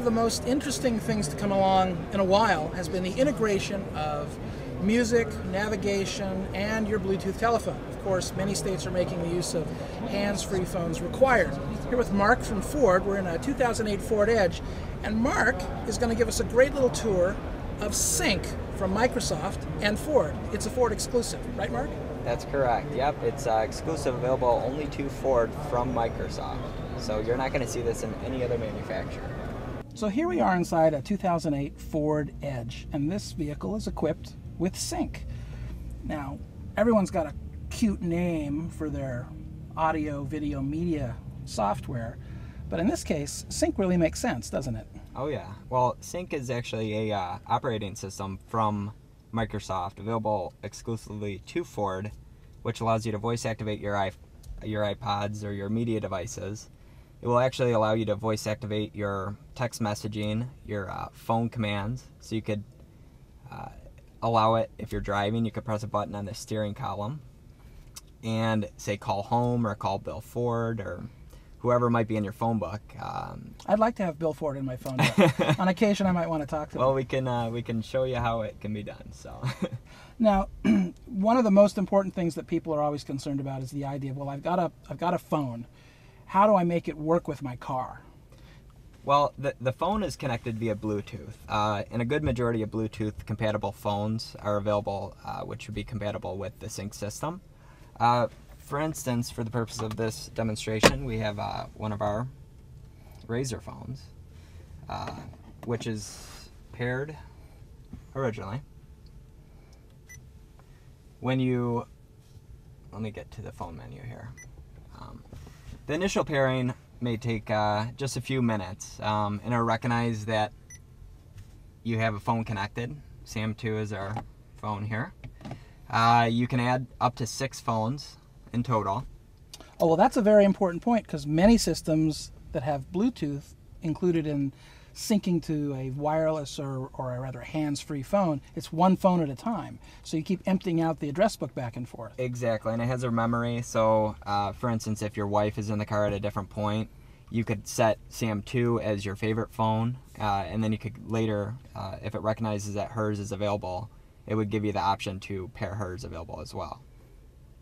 of the most interesting things to come along in a while has been the integration of music, navigation, and your Bluetooth telephone. Of course, many states are making the use of hands-free phones required. Here with Mark from Ford, we're in a 2008 Ford Edge, and Mark is going to give us a great little tour of Sync from Microsoft and Ford. It's a Ford exclusive, right, Mark? That's correct. Yep, it's exclusive, available only to Ford from Microsoft. So you're not going to see this in any other manufacturer. So here we are inside a 2008 Ford Edge, and this vehicle is equipped with Sync. Now, everyone's got a cute name for their audio, video, media software, but in this case, Sync really makes sense, doesn't it? Oh yeah. Well, Sync is actually a operating system from Microsoft, available exclusively to Ford, which allows you to voice activate your iPods or your media devices. It will actually allow you to voice activate your text messaging, your phone commands, so you could allow it if you're driving. You could press a button on the steering column and say call home or call Bill Ford or whoever might be in your phone book. I'd like to have Bill Ford in my phone book. On occasion, I might want to talk to him. Well, we can show you how it can be done. So, now, one of the most important things that people are always concerned about is the idea of, well, I've got a phone. How do I make it work with my car? Well, the phone is connected via Bluetooth, and a good majority of Bluetooth compatible phones are available, which would be compatible with the Sync system. For instance, for the purpose of this demonstration, we have one of our Razr phones, which is paired originally. Let me get to the phone menu here. The initial pairing may take just a few minutes, and it'll recognize that you have a phone connected. SAM2 is our phone here. You can add up to 6 phones in total. Oh, well, that's a very important point, because many systems that have Bluetooth included in syncing to a wireless or a rather hands-free phone, it's one phone at a time. So you keep emptying out the address book back and forth. Exactly, and it has a memory. So, for instance, if your wife is in the car at a different point, you could set SAM2 as your favorite phone, and then you could later, if it recognizes that hers is available, it would give you the option to pair hers available as well.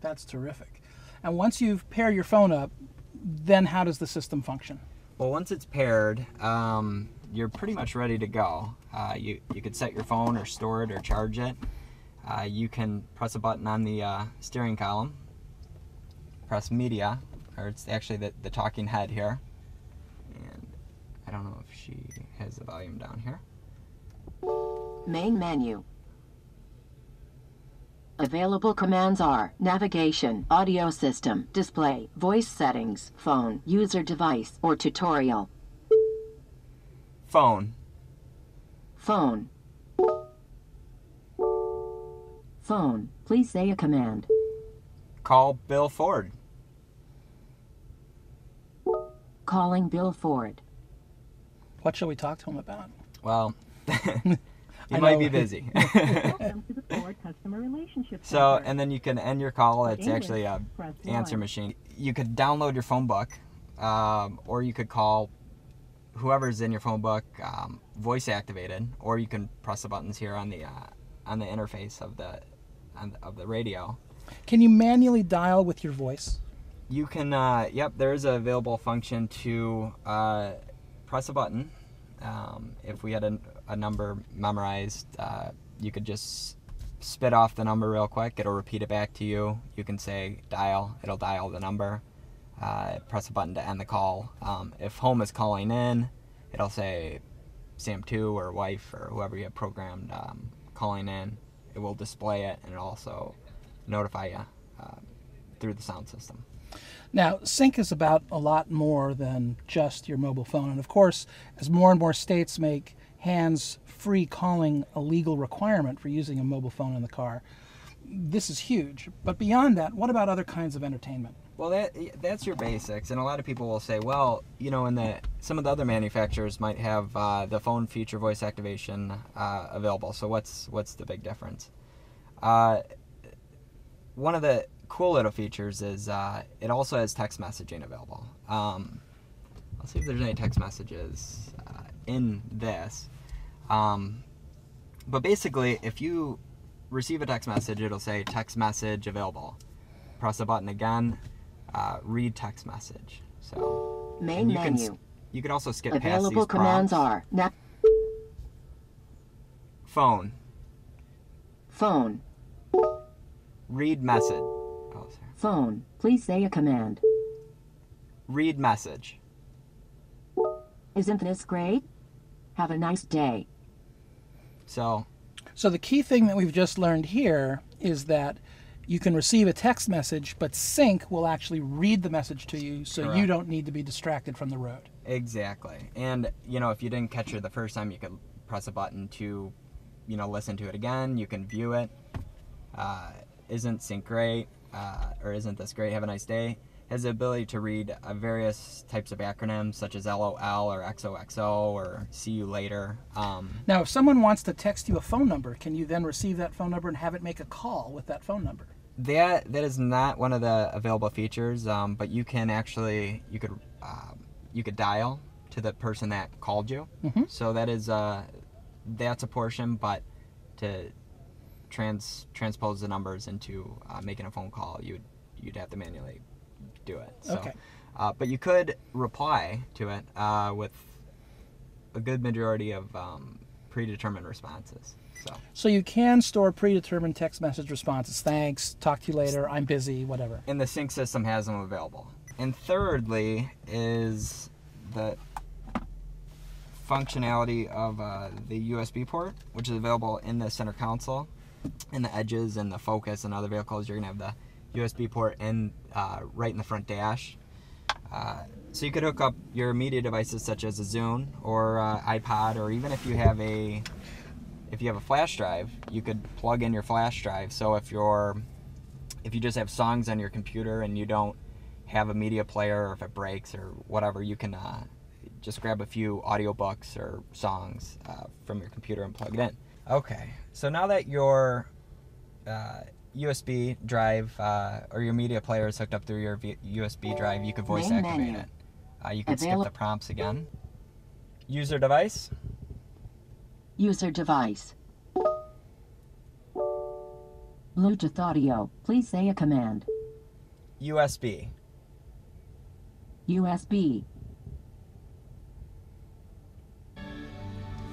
That's terrific. And once you've paired your phone up, then how does the system function? Well, once it's paired, you're pretty much ready to go. You could set your phone or store it or charge it. You can press a button on the steering column, press media, or it's actually the talking head here. And I don't know if she has the volume down here. Main menu. Available commands are navigation, audio system, display, voice settings, phone, user device, or tutorial. Phone. Phone. Phone. Please say a command. Call Bill Ford. Calling Bill Ford. What shall we talk to him about? Well, he might be busy. Welcome to the Ford Customer Relationship Center. So, and then you can end your call. It's actually a answer machine. You could download your phone book, or you could call whoever's in your phone book, voice activated, or you can press the buttons here on the interface of the radio. Can you manually dial with your voice? You can. Yep, there is an available function to press a button. If we had a number memorized, you could just spit off the number real quick. It'll repeat it back to you. You can say dial. It'll dial the number. Press a button to end the call. If home is calling in, it'll say SAM2 or wife or whoever you have programmed calling in. It will display it, and it'll also notify you through the sound system. Now, Sync is about a lot more than just your mobile phone. And of course, as more and more states make hands-free calling a legal requirement for using a mobile phone in the car, this is huge. But beyond that, what about other kinds of entertainment? Well, that's your basics, and a lot of people will say, well, you know, some of the other manufacturers might have the phone feature voice activation available. So what's the big difference? One of the cool little features is it also has text messaging available. I'll see if there's any text messages in this. But basically, if you receive a text message, it'll say text message available. Press the button again, read text message. So Main you menu. you can also skip past Available these commands prompts. are Phone, phone, read message. Oh, sorry. phone. Please say a command. Read message. Isn't this great? Have a nice day. So So the key thing that we've just learned here is that you can receive a text message, but Sync will actually read the message to you, so you Correct. don't need to be distracted from the road. exactly. And if you didn't catch it the first time, you could press a button to, listen to it again. You can view it. Isn't Sync great? Or isn't this great? Have a nice day. Has the ability to read various types of acronyms such as LOL or XOXO or see you later. Now, if someone wants to text you a phone number, can you then receive that phone number and have it make a call with that phone number? That is not one of the available features, but you can actually you could dial to the person that called you. Mhm. So that's a portion, but to transpose the numbers into making a phone call, you'd have to manually do it. So, Okay. but you could reply to it with a good majority of predetermined responses. So you can store predetermined text message responses. Thanks, talk to you later, I'm busy, whatever. And the Sync system has them available. And thirdly is the functionality of the USB port, which is available in the center console. In the edges and the Focus and other vehicles, you're going to have the USB port right in the front dash. So you could hook up your media devices such as a Zune or iPod, or even if you have a flash drive, you could plug in your flash drive. So if you just have songs on your computer and you don't have a media player, or if it breaks or whatever, you can just grab a few audiobooks or songs from your computer and plug it in. Okay, so now that your USB drive or your media player is hooked up through your USB drive, you can voice Main activate menu. it. You can skip the prompts again. User device. User device. Bluetooth audio. Please say a command. USB. USB.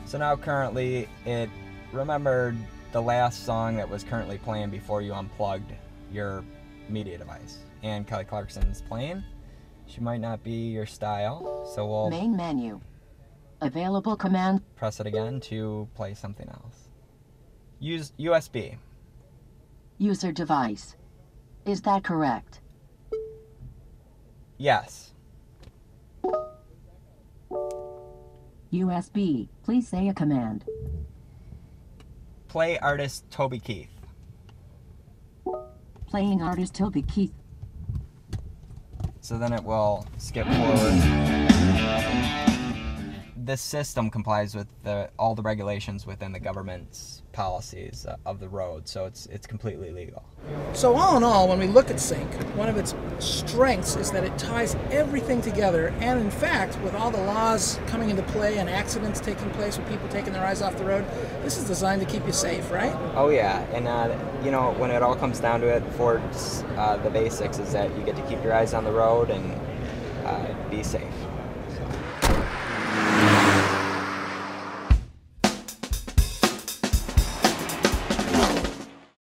So now currently it remembered the last song that was currently playing before you unplugged your media device. And Kelly Clarkson's playing. She might not be your style, so we'll Main menu. Available command. press it again to play something else. Use USB. User device. Is that correct? Yes. USB. Please say a command. Play artist Toby Keith. Playing artist Toby Keith. So then it will skip forward. This system complies with all the regulations within the government's policies of the road, so it's completely legal. So all in all, when we look at Sync, one of its strengths is that it ties everything together, and in fact, with all the laws coming into play and accidents taking place with people taking their eyes off the road, this is designed to keep you safe, right? Oh yeah, and when it all comes down to it, Ford's the basics is that you get to keep your eyes on the road and be safe.